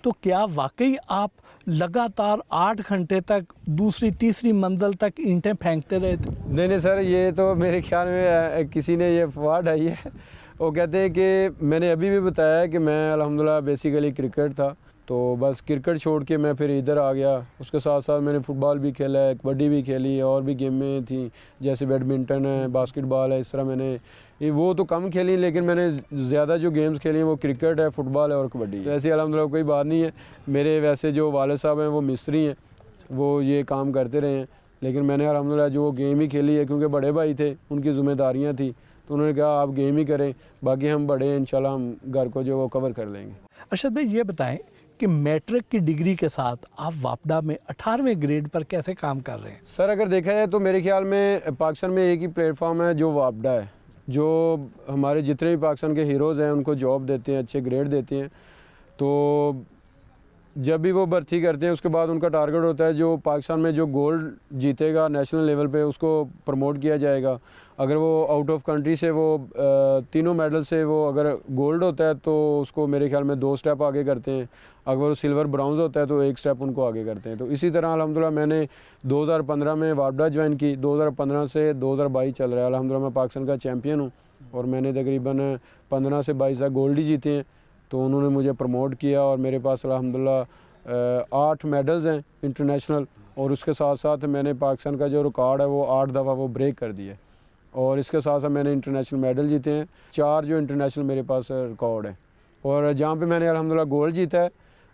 तो क्या वाकई आप लगातार 8 घंटे तक दूसरी तीसरी मंजिल तक ईंटें फेंकते रहे थे? नहीं सर, ये तो मेरे ख्याल में किसी ने ये अफवाह ढाई है। वो कहते हैं कि मैंने अभी भी बताया कि मैं अल्हम्दुलिल्लाह बेसिकली क्रिकेट था, तो बस क्रिकेट छोड़ के मैं फिर इधर आ गया। उसके साथ साथ मैंने फ़ुटबॉल भी खेला है, कबड्डी भी खेली, और भी गेमें थी जैसे बैडमिंटन है, बास्केटबॉल है, इस तरह मैंने वो तो कम खेली, लेकिन मैंने ज़्यादा जो गेम्स खेली हैं वो क्रिकेट है, फ़ुटबॉल है और कबड्डी है। ऐसी अल्हम्दुलिल्लाह कोई बात नहीं है। मेरे वैसे जो वालिद साहब हैं वो मिस्त्री हैं, वो ये काम करते रहे हैं, लेकिन मैंने अल्हम्दुलिल्लाह जो गेम ही खेली है, क्योंकि बड़े भाई थे, उनकी ज़िम्मेदारियाँ थी, तो उन्होंने कहा आप गेम ही करें, बाकी हम बड़े हैं, इंशाल्लाह हम घर को जो वो कवर कर लेंगे। अरशद भाई ये बताएं कि मैट्रिक की डिग्री के साथ आप वापडा में 18वें ग्रेड पर कैसे काम कर रहे हैं? सर अगर देखा जाए तो मेरे ख्याल में पाकिस्तान में एक ही प्लेटफॉर्म है जो वापडा है, जो हमारे जितने भी पाकिस्तान के हीरोज़ हैं उनको जॉब देते हैं, अच्छे ग्रेड देते हैं। तो जब भी वो भर्ती करते हैं उसके बाद उनका टारगेट होता है जो पाकिस्तान में जो गोल्ड जीतेगा नेशनल लेवल पे उसको प्रमोट किया जाएगा। अगर वो आउट ऑफ कंट्री से वो तीनों मेडल से वो अगर गोल्ड होता है तो उसको मेरे ख्याल में 2 स्टेप आगे करते हैं, अगर वो सिल्वर ब्राउन्ज होता है तो 1 स्टेप उनको आगे करते हैं। तो इसी तरह अल्हम्दुलिल्लाह मैंने 2015 में वापडा ज्वाइन की, 2015 से 2022 चल रहा है। अल्हम्दुलिल्लाह मैं पाकिस्तान का चैम्पियन हूँ और मैंने तकरीबन 15 से 22 गोल्ड ही जीते हैं। तो उन्होंने मुझे प्रमोट किया और मेरे पास अल्हम्दुलिल्लाह 8 मेडल्स हैं इंटरनेशनल, और उसके साथ साथ मैंने पाकिस्तान का जो रिकॉर्ड है वो 8 दफ़ा वो ब्रेक कर दिया। और इसके साथ साथ मैंने इंटरनेशनल मेडल जीते हैं, 4 जो इंटरनेशनल मेरे पास रिकॉर्ड है, और जहाँ पे मैंने अल्हम्दुलिल्लाह गोल्ड जीता है,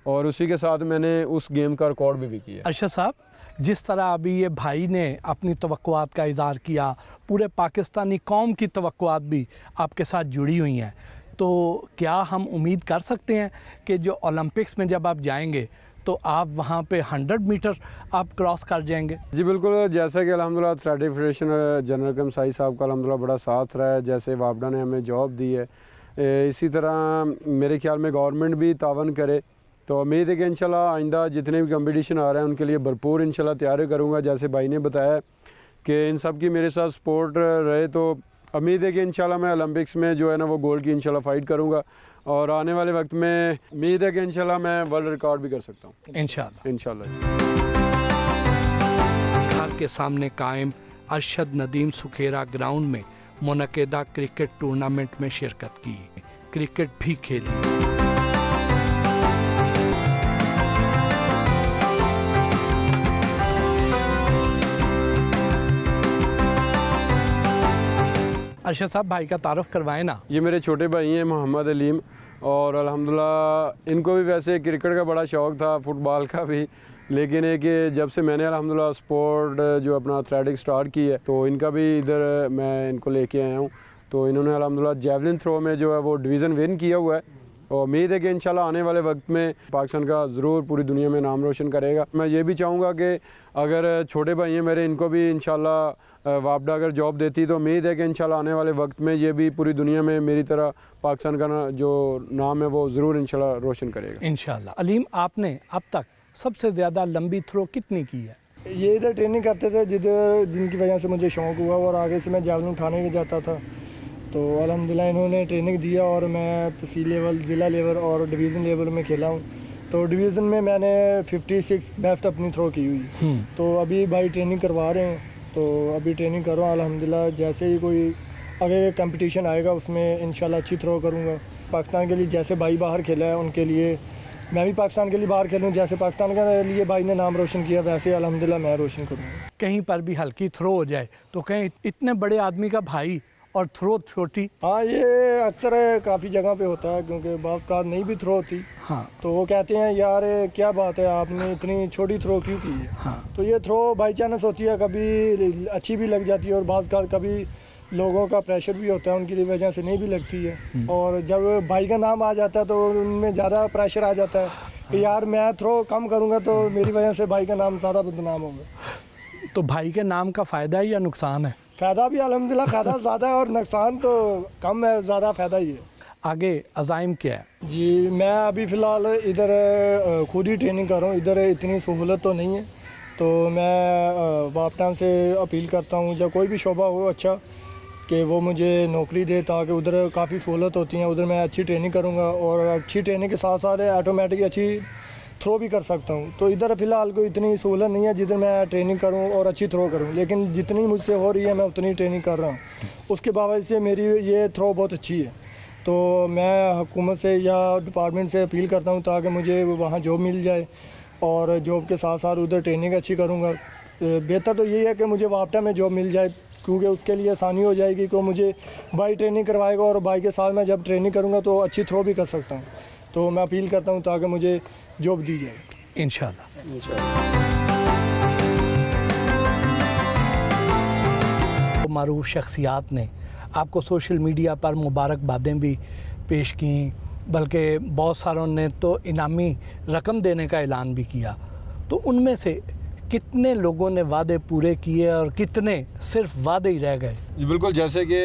और उसी के साथ मैंने उस गेम का रिकॉर्ड भी किया। अरशद साहब, जिस तरह अभी ये भाई ने अपनी तवक्कुआत का इज़हार किया, पूरे पाकिस्तानी कौम की तवक्कुआत भी आपके साथ जुड़ी हुई हैं, तो क्या हम उम्मीद कर सकते हैं कि जो ओलंपिक्स में जब आप जाएंगे तो आप वहाँ पे 100 मीटर आप क्रॉस कर जाएंगे? जी बिल्कुल, जैसा कि अल्हम्दुलिल्लाह एथलेटिक फेडरेशन जनरल कमसाई साहब का अल्हम्दुलिल्लाह बड़ा साथ रहा है, जैसे वापडा ने हमें जॉब दी है, इसी तरह मेरे ख्याल में गवर्नमेंट भी तावन करे। तो उम्मीद है कि इंशाल्लाह आइंदा जितने भी कंपटीशन आ रहे हैं उनके लिए भरपूर इंशाल्लाह तैयारी करूँगा। जैसे भाई ने बताया कि इन सब की मेरे साथ सपोर्ट रहे, तो उम्मीद है कि इंशाल्लाह मैं ओलंपिक्स में जो है ना वो गोल्ड की इंशाल्लाह फ़ाइट करूँगा, और आने वाले वक्त में उम्मीद है कि इंशाल्लाह मैं वर्ल्ड रिकॉर्ड भी कर सकता हूँ इंशाल्लाह। घर के सामने कायम अरशद नदीम सुखेरा ग्राउंड में मुनक़िदा क्रिकेट टूर्नामेंट में शिरकत की, क्रिकेट भी खेली। अरशद साहब, भाई का तारुफ करवाएं ना। ये मेरे छोटे भाई हैं मोहम्मद अलीम, और अल्हम्दुलिल्लाह इनको भी वैसे क्रिकेट का बड़ा शौक़ था, फुटबॉल का भी, लेकिन एक जब से मैंने अल्हम्दुलिल्लाह स्पोर्ट जो अपना एथलेटिक्स स्टार्ट की है तो इनका भी इधर मैं इनको लेके आया हूँ। तो इन्होंने अल्हम्दुलिल्लाह जेवलिन थ्रो में जो है वो डिवीज़न विन किया हुआ है, और उम्मीद है कि इंशाल्लाह आने वाले वक्त में पाकिस्तान का ज़रूर पूरी दुनिया में नाम रोशन करेगा। मैं ये भी चाहूँगा कि अगर छोटे भाई हैं मेरे, इनको भी इंशाल्लाह वापडा अगर जॉब देती तो उम्मीद है कि इंशाल्लाह आने वाले वक्त में ये भी पूरी दुनिया में मेरी तरह पाकिस्तान का जो नाम है वो ज़रूर इंशाल्लाह रोशन करेगा इंशाल्लाह। अलीम, आपने अब तक सबसे ज़्यादा लंबी थ्रो कितनी की है? ये इधर ट्रेनिंग करते थे जिनकी वजह से मुझे शौक़ हुआ, और आगे से मैं जावलिन उठाने के जाता था, तो अल्हम्दुलिल्लाह इन्होंने ट्रेनिंग दिया और मैं तहसील लेवल, ज़िला लेवल और डिवीज़न लेवल में खेला हूँ। तो डिवीज़न में मैंने 56 बेस्ट अपनी थ्रो की हुई। तो अभी भाई ट्रेनिंग करवा रहे हैं, तो अभी ट्रेनिंग कर रहा हूँ अल्हम्दुलिल्लाह। जैसे ही कोई आगे कंपटीशन आएगा उसमें इंशाल्लाह अच्छी थ्रो करूँगा। पाकिस्तान के लिए जैसे भाई बाहर खेला है उनके लिए मैं भी पाकिस्तान के लिए बाहर खेलूँ, जैसे पाकिस्तान के लिए भाई ने नाम रोशन किया वैसे अल्हम्दुलिल्लाह मैं रोशन करूँगा। कहीं पर भी हल्की थ्रो हो जाए तो कहीं इतने बड़े आदमी का भाई और थ्रो छोटी। हाँ, ये अक्सर काफ़ी जगह पे होता है, क्योंकि बात का नहीं भी थ्रो होती। हाँ, तो वो कहते हैं यार क्या बात है आपने इतनी छोटी थ्रो क्यों की है। हाँ, तो ये थ्रो बाई चांस होती है, कभी अच्छी भी लग जाती है और बात का कभी लोगों का प्रेशर भी होता है, उनकी वजह से नहीं भी लगती है। और जब भाई का नाम आ जाता है तो उनमें ज़्यादा प्रेशर आ जाता है कि यार मैं थ्रो कम करूँगा तो मेरी वजह से भाई का नाम ज़्यादा बदनाम होगा। तो भाई के नाम का फ़ायदा है या नुकसान है? फ़ायदा भी अल्हम्दुलिल्लाह फ़ायदा ज़्यादा है और नुकसान तो कम है, ज़्यादा फ़ायदा ही है। आगे अज़ाइम क्या है? जी, मैं अभी फ़िलहाल इधर खुद ही ट्रेनिंग कर रहा हूँ, इधर इतनी सहूलत तो नहीं है, तो मैं वापडा से अपील करता हूँ जब कोई भी शोबा हो अच्छा कि वो मुझे नौकरी दे, ताकि उधर काफ़ी सहूलत होती हैं, उधर मैं अच्छी ट्रेनिंग करूँगा और अच्छी ट्रेनिंग के साथ साथ ऑटोमेटिक अच्छी थ्रो भी कर सकता हूँ। तो इधर फ़िलहाल कोई इतनी सहूलत नहीं है जिधर मैं ट्रेनिंग करूँ और अच्छी थ्रो करूँ, लेकिन जितनी मुझसे हो रही है मैं उतनी ट्रेनिंग कर रहा हूँ। उसके बावजूद से मेरी ये थ्रो बहुत अच्छी है। तो मैं हुकूमत से या डिपार्टमेंट से अपील करता हूँ ताकि मुझे वहाँ जॉब मिल जाए और जॉब के साथ साथ उधर ट्रेनिंग अच्छी करूँगा। बेहतर तो यही है कि मुझे वापटा में जॉब मिल जाए, क्योंकि उसके लिए आसानी हो जाएगी कि मुझे बाई ट्रेनिंग करवाएगा और बाई के साथ मैं जब ट्रेनिंग करूँगा तो अच्छी थ्रो भी कर सकता हूँ। तो मैं अपील करता हूँ ताकि मुझे जॉब दी जाए इंशाल्लाह। मारूफ शख्सियात ने आपको सोशल मीडिया पर मुबारकबादें भी पेश की, बल्कि बहुत सारों ने तो इनामी रकम देने का ऐलान भी किया। तो उनमें से कितने लोगों ने वादे पूरे किए और कितने सिर्फ वादे ही रह गए? जी बिल्कुल, जैसे कि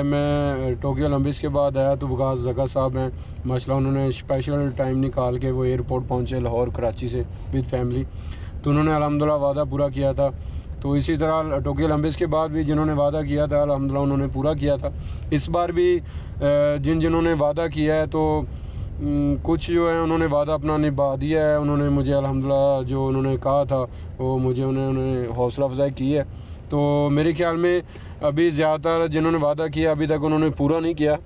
मैं टोक्यो ओलंपिक्स के बाद आया तो वकास जका साहब हैं, माशाल्लाह उन्होंने स्पेशल टाइम निकाल के वो एयरपोर्ट पहुँचे लाहौर कराची से विद फैमिली। तो उन्होंने अल्हम्दुलिल्लाह वादा पूरा किया था। तो इसी तरह टोक्यो ओलंपिक्स के बाद भी जिन्होंने वादा किया था अल्हम्दुलिल्लाह उन्होंने पूरा किया था। इस बार भी जिन्होंने वादा किया है तो कुछ जो है उन्होंने वादा अपना निभा दिया है। उन्होंने मुझे अल्हम्दुलिल्लाह जो उन्होंने कहा था वो मुझे उन्होंने हौसला अफजाई की है। तो मेरे ख्याल में अभी ज़्यादातर जिन्होंने वादा किया अभी तक उन्होंने पूरा नहीं किया,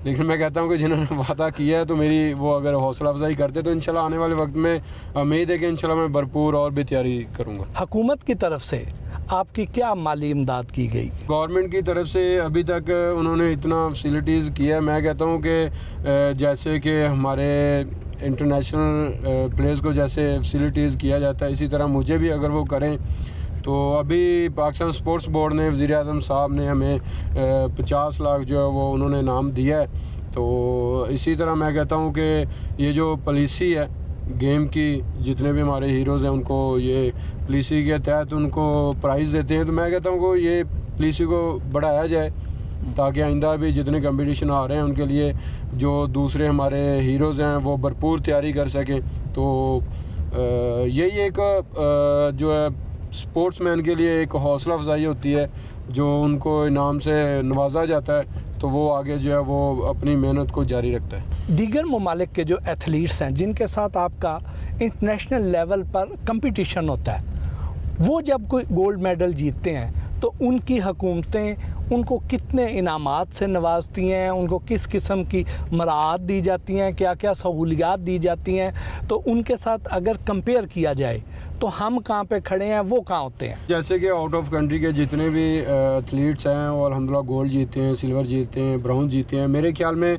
लेकिन मैं कहता हूँ कि जिन्होंने वादा किया है तो मेरी वो अगर हौसला अफजाई करते तो इंशाल्लाह आने वाले वक्त में उम्मीद है कि इंशाल्लाह मैं भरपूर और भी तैयारी करूँगा। हुकूमत की तरफ से आपकी क्या माली इमदाद की गई? गवर्नमेंट की तरफ से अभी तक उन्होंने इतना फैसिलिटीज़ किया है। मैं कहता हूँ कि जैसे कि हमारे इंटरनेशनल प्लेयर्स को जैसे फैसिलिटीज़ किया जाता है इसी तरह मुझे भी अगर वो करें तो अभी पाकिस्तान स्पोर्ट्स बोर्ड ने वज़ीर आज़म साहब ने हमें 50 लाख जो है वो उन्होंने इनाम दिया है। तो इसी तरह मैं कहता हूँ कि ये जो पॉलिसी है गेम की, जितने भी हमारे हीरोज़ हैं उनको ये पॉलिसी के तहत उनको प्राइज़ देते हैं। तो मैं कहता हूँ कि ये पॉलिसी को बढ़ाया जाए ताकि आइंदा भी जितने कंपटीशन आ रहे हैं उनके लिए जो दूसरे हमारे हीरोज़ हैं वो भरपूर तैयारी कर सकें। तो यही एक जो है स्पोर्ट्समैन के लिए एक हौसला अफजाई होती है, जो उनको इनाम से नवाजा जाता है तो वो आगे जो है वो अपनी मेहनत को जारी रखता है। दीगर ममालिक के जो एथलीट्स हैं जिनके साथ आपका इंटरनेशनल लेवल पर कंपटीशन होता है, वो जब कोई गोल्ड मेडल जीतते हैं तो उनकी हुकूमतें उनको कितने इनामात से नवाजती हैं, उनको किस किस्म की मराहत दी जाती हैं, क्या क्या सहूलियात दी जाती हैं? तो उनके साथ अगर कंपेयर किया जाए तो हम कहाँ पे खड़े हैं, वो कहाँ होते हैं? जैसे कि आउट ऑफ कंट्री के जितने भी एथलीट्स हैं और अल्हम्दुलिल्लाह गोल्ड जीते हैं, सिल्वर जीते हैं, ब्राउन जीते हैं, मेरे ख्याल में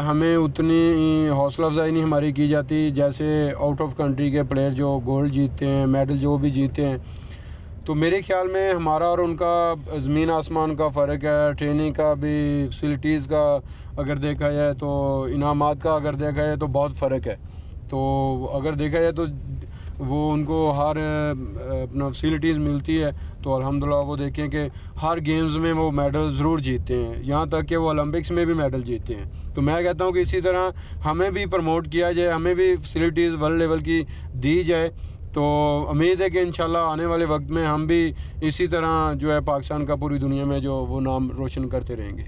हमें उतनी हौसला अफजाई नहीं हमारी की जाती जैसे आउट ऑफ कंट्री के प्लेयर जो गोल्ड जीतते हैं, मेडल जो भी जीते हैं। तो मेरे ख्याल में हमारा और उनका ज़मीन आसमान का फ़र्क है। ट्रेनिंग का भी, फैसिलिटीज़ का अगर देखा जाए तो, इनामात का अगर देखा जाए तो बहुत फ़र्क है। तो अगर देखा जाए तो वो उनको हर अपना फैसिलिटीज़ मिलती है तो अल्हम्दुलिल्लाह वो देखें कि हर गेम्स में वो मेडल ज़रूर जीतते हैं, यहाँ तक कि वो ओलंपिक्स में भी मेडल जीतते हैं। तो मैं कहता हूँ कि इसी तरह हमें भी प्रमोट किया जाए, हमें भी फैसिलिटीज़ वर्ल्ड लेवल की दी जाए। तो उम्मीद है कि इंशाल्लाह आने वाले वक्त में हम भी इसी तरह जो है पाकिस्तान का पूरी दुनिया में जो वो नाम रोशन करते रहेंगे।